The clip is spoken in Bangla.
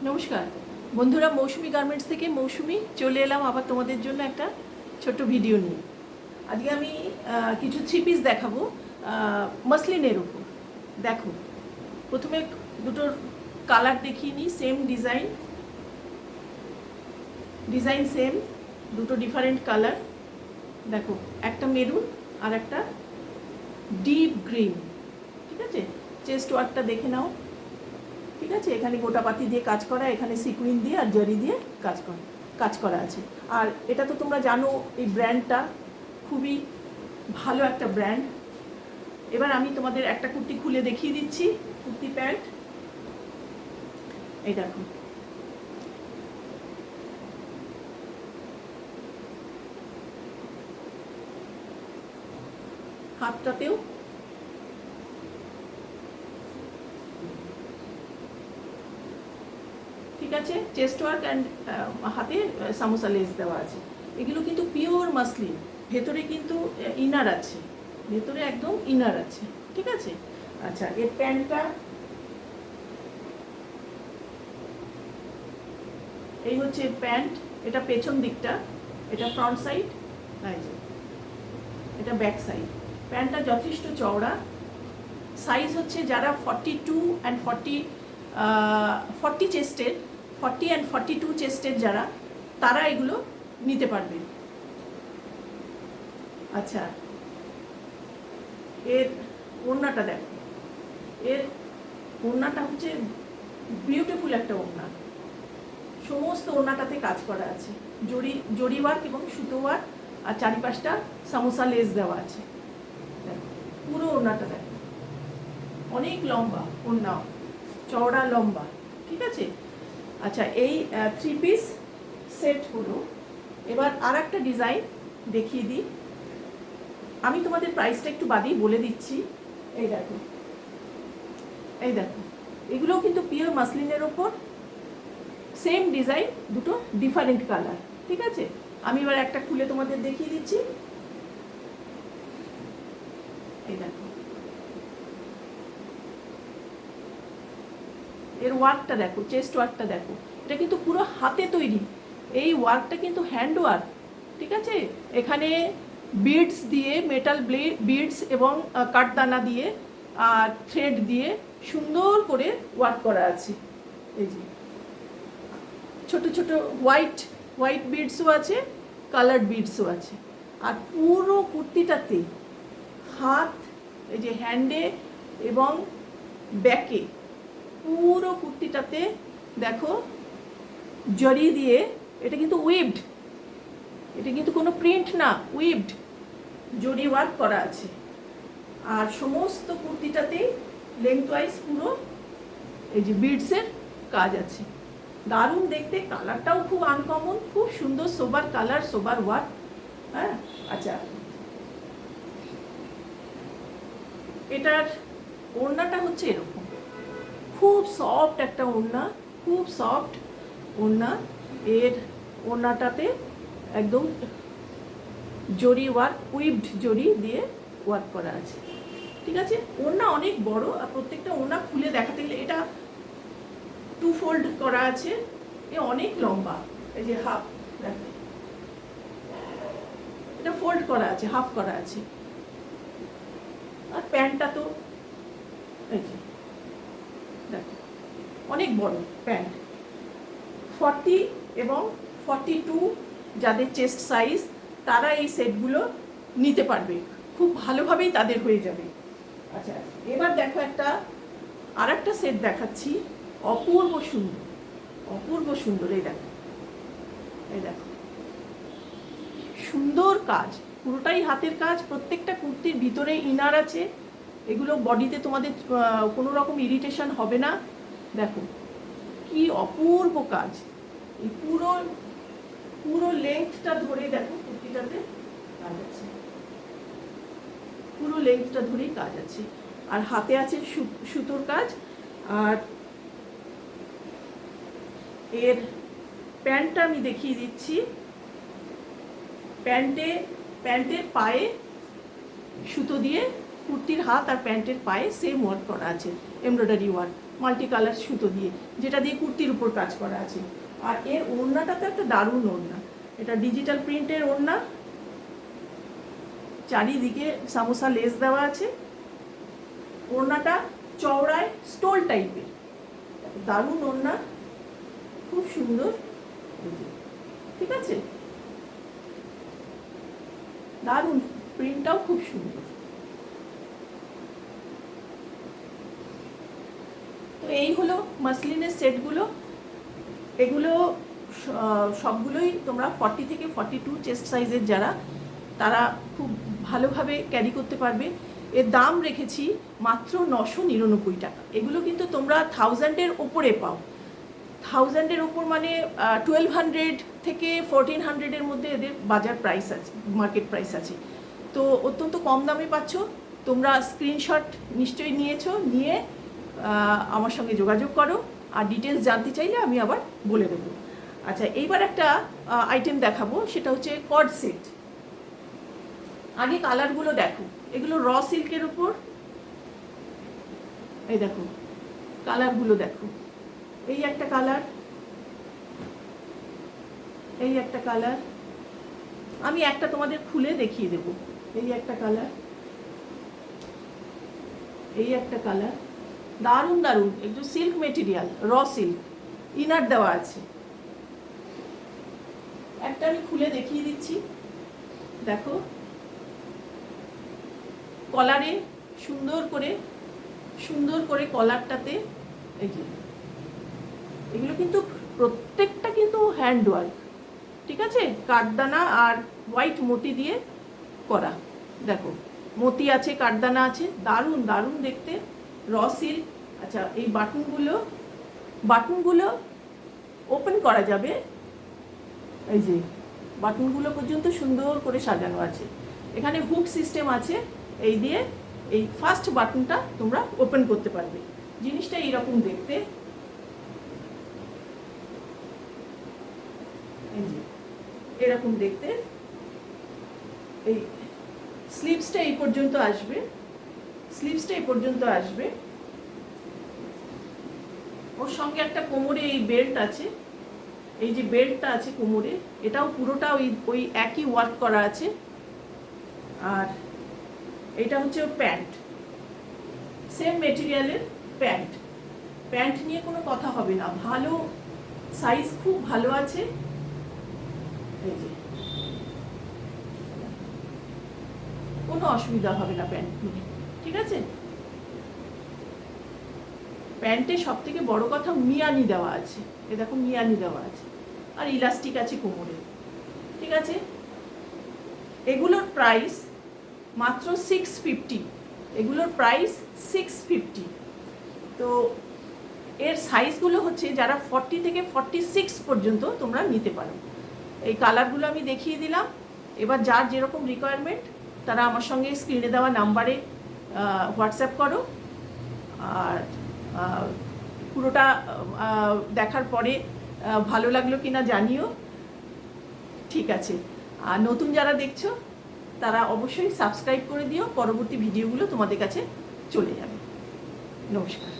নমস্কার বন্ধুরা, মৌসুমি গার্মেন্টস থেকে মৌসুমি চলে এলাম আবার তোমাদের জন্য একটা ছোট্ট ভিডিও নিয়ে। আজকে আমি কিছু থ্রি পিস দেখাবো মাসলিনের উপর। দেখো, প্রথমে দুটোর কালার দেখিয়ে নিই। সেম ডিজাইন সেম, দুটো ডিফারেন্ট কালার। দেখো, একটা মেরুন আর একটা ডিপ গ্রিন। ঠিক আছে, চেস্ট ওয়ার্কটা দেখে নাও। ঠিক আছে, এখানে গোটা পাতি দিয়ে কাজ করা, এখানে সিকুইন দিয়ে আর জরি দিয়ে কাজ করা আছে। আর এটা তো তোমরা জানো, এই ব্র্যান্ডটা খুবই ভালো একটা ব্র্যান্ড। এবার আমি তোমাদের একটা কুর্তি খুলে দেখিয়ে দিচ্ছি, কুর্তি প্যান্ট। এই দেখো, হাতটাতেও ঠিক আছে, চেস্ট ওয়ার্ক অ্যান্ড হাতে সামোসা লেস দেওয়া আছে। এগুলো কিন্তু পিওর মাসলিন, ভেতরে কিন্তু ইনার আছে, ভেতরে একদম ইনার আছে। ঠিক আছে, আচ্ছা, এর প্যান্টটা এই হচ্ছে প্যান্ট। এটা পেছন দিকটা, এটা ফ্রন্ট সাইড, এটা ব্যাক সাইড। প্যান্টটা যথেষ্ট চওড়া। সাইজ হচ্ছে যারা 42 অ্যান্ড 40 চেস্টের, 40 অ্যান্ড 42 চেস্টের যারা, তারা এগুলো নিতে পারবে। আচ্ছা, এর ওড়নাটা দেখো, এর ওড়নাটা হচ্ছে বিউটিফুল একটা ওড়না। সমস্ত ওড়নাটাতে কাজ করা আছে, জরি ওয়ার্ক এবং সুতো ওয়ার্ক, আর চারিপাশটা সামোসা লেস দেওয়া আছে। দেখো, পুরো ওড়নাটা দেখো, অনেক লম্বা ওড়না, চওড়া লম্বা। ঠিক আছে, আচ্ছা, এই থ্রি পিস সেট হলো। এবার আর একটা ডিজাইন দেখিয়ে দিই। আমি তোমাদের প্রাইসটা একটু বাদেই বলে দিচ্ছি। এই দেখো, এই দেখো, এগুলো কিন্তু পিওর মাসলিনের ওপর, সেম ডিজাইন, দুটো ডিফারেন্ট কালার। ঠিক আছে, আমি এবার একটা খুলে তোমাদের দেখিয়ে দিচ্ছি। এই দেখো, এর ওয়ার্কটা দেখো, চেস্ট ওয়ার্কটা দেখো, এটা কিন্তু পুরো হাতে তৈরি। এই ওয়ার্কটা কিন্তু হ্যান্ড ওয়ার্ক। ঠিক আছে, এখানে বিডস দিয়ে, মেটাল বিডস এবং কাঠদানা দিয়ে আর থ্রেড দিয়ে সুন্দর করে ওয়ার্ক করা আছে। এই যে ছোট ছোট হোয়াইট বিডসও আছে, কালার্ড বিডসও আছে। আর পুরো কুর্তিটাতে হাত, এই যে হ্যান্ডে এবং ব্যাকে, পুরো কুর্তিটাতে দেখো জরি দিয়ে, এটা কিন্তু উইভড, এটা কিন্তু কোনো প্রিন্ট না, উইভড জরি ওয়ার্ক করা আছে। আর সমস্ত কুর্তিটাতেই লেন্থ ওয়াইজ পুরো এই যে বিডসের কাজ আছে। দারুণ দেখতে, কালারটাও খুব আনকমন, খুব সুন্দর, সোবার কালার, সোবার ওয়ার্ক। হ্যাঁ, আচ্ছা, এটার ওড়নাটা হচ্ছে এরকম, খুব সফট একটা ওড়না, খুব সফট ওড়না। এর ওড়নাটাতে একদম জরি ওয়ার্ক, উইভড জরি দিয়ে ওয়ার্ক করা আছে। ঠিক আছে, ওড়না অনেক বড়, আর প্রত্যেকটা ওড়না খুলে দেখাতে গেলে, এটা 2 ফোল্ড করা আছে, এ অনেক লম্বা। এই যে হাফ, দেখো, এটা ফোল্ড করা আছে, হাফ করা আছে। আর প্যান্টটা তো এই যে দেখো, অনেক বড় প্যান্ট। 40 এবং 42 যাদের চেস্ট সাইজ, তারা এই সেটগুলো নিতে পারবে, খুব ভালোভাবেই তাদের হয়ে যাবে। আচ্ছা, এবার দেখো, আর একটা সেট দেখাচ্ছি, অপূর্ব সুন্দর, অপূর্ব সুন্দর। এই দেখো, এই দেখো, সুন্দর কাজ, পুরোটাই হাতের কাজ। প্রত্যেকটা কুর্তির ভিতরে ইনার আছে, এগুলো বডিতে তোমাদের কোনো রকম ইরিটেশন হবে না। দেখো কি অপূর্ব কাজ, এই পুরো লেন্থটা ধরে দেখো, কুর্তিটাতে কাজ আছে, পুরো লেন্থটা ধরেই কাজ আছে। আর হাতে আছে সুতোর কাজ। আর এর প্যান্টটা আমি দেখিয়ে দিচ্ছি। প্যান্টের পায়ে সুতো দিয়ে, কুর্তির হাত আর প্যান্টের পায়ে সেম ওয়ার্ক করা আছে, এমব্রয়ডারি ওয়ার্ক। মাল্টি কালার সুতো দিয়ে, যেটা দিয়ে কুর্তির উপর কাজ করা আছে। আর এর ওড়নাটা তো একটা দারুণ ওড়না, এটা ডিজিটাল প্রিন্টের ওড়না, চারিদিকে সামোসা লেস দেওয়া আছে, ওড়নাটা চওড়ায় স্টোল টাইপের, দারুণ ওড়না, খুব সুন্দর, ঠিক আছে, দারুণ প্রিন্টটাও খুব সুন্দর। তো এই হলো মাসলিনের সেটগুলো। এগুলো সবগুলোই তোমরা 40 থেকে 42 চেস্ট সাইজের যারা, তারা খুব ভালোভাবে ক্যারি করতে পারবে। এর দাম রেখেছি মাত্র 999 টাকা। এগুলো কিন্তু তোমরা 1000-এর ওপরে পাও, 1000-এর ওপর মানে 1200 থেকে 1400-এর মধ্যে এদের বাজার প্রাইস আছে, মার্কেট প্রাইস আছে। তো অত্যন্ত কম দামে পাচ্ছ। তোমরা স্ক্রিনশট নিশ্চয়ই নিয়েছো, নিয়ে আমার সঙ্গে যোগাযোগ করো, আর ডিটেলস জানতে চাইলে আমি আবার বলে দেবো। আচ্ছা, এইবার একটা আইটেম দেখাবো, সেটা হচ্ছে কর্ড সেট। আগে কালারগুলো দেখো, এগুলো র সিল্কের উপর, এই দেখো কালারগুলো দেখো, এই একটা কালার, এই একটা কালার, আমি একটা তোমাদের খুলে দেখিয়ে দেব। এই একটা কালার, এই একটা কালার, দারুণ দারুণ, একটু silk material, raw silk, inner দেওয়া আছে। একটা আমি খুলে দেখিয়ে দিচ্ছি, দেখো কলারে সুন্দর করে কলারটাতে, এই যে এগুলো কিন্তু প্রত্যেকটা কিন্তু হ্যান্ড ওয়ার্ক, ঠিক আছে, কাঠদানা আর হোয়াইট মতি দিয়ে করা, দেখো মতি আছে, কাঠদানা আছে, দারুণ দারুণ দেখতে, র সিল্ক। আচ্ছা, এই বাটনগুলো ওপেন করা যাবে, এই যে বাটনগুলো পর্যন্ত সুন্দর করে সাজানো আছে, এখানে হুক সিস্টেম আছে, এই দিয়ে এই ফার্স্ট বাটনটা তোমরা ওপেন করতে পারবে। জিনিসটা এইরকম দেখতে, এই যে এরকম দেখতে, এই স্লিভসটা এই পর্যন্ত আসবে, স্লিভসটা এই পর্যন্ত আসবে, ওর সঙ্গে একটা কোমরে এই বেল্ট আছে, এই যে বেল্টটা আছে কোমরে, এটাও পুরোটা ওই একই ওয়ার্ক করা আছে। আর এটা হচ্ছে ওর প্যান্ট, সেম মেটেরিয়ালের প্যান্ট, প্যান্ট নিয়ে কোনো কথা হবে না, ভালো সাইজ, খুব ভালো আছে, এই যে কোনো অসুবিধা হবে না প্যান্ট নিয়ে, ঠিক আছে। প্যান্টে সব থেকে বড় কথা মিয়ানি দেওয়া আছে, এ দেখো মিয়ানি দেওয়া আছে, আর ইলাস্টিক আছে কোমরে, ঠিক আছে। এগুলোর প্রাইস মাত্র 650, এগুলোর প্রাইস 650। তো এর সাইজগুলো হচ্ছে যারা 40 থেকে 46 পর্যন্ত তোমরা নিতে পারো। এই কালারগুলো আমি দেখিয়ে দিলাম, এবার যার যেরকম রিকোয়ারমেন্ট তারা আমার সঙ্গে স্ক্রিনে দেওয়া নাম্বারে হোয়াটসঅ্যাপ করো, আর পুরোটা দেখার পরে ভালো লাগলো কিনা জানিও, ঠিক আছে। আর নতুন যারা দেখছো তারা অবশ্যই সাবস্ক্রাইব করে দিও, পরবর্তী ভিডিওগুলো তোমাদের কাছে চলে যাবে। নমস্কার।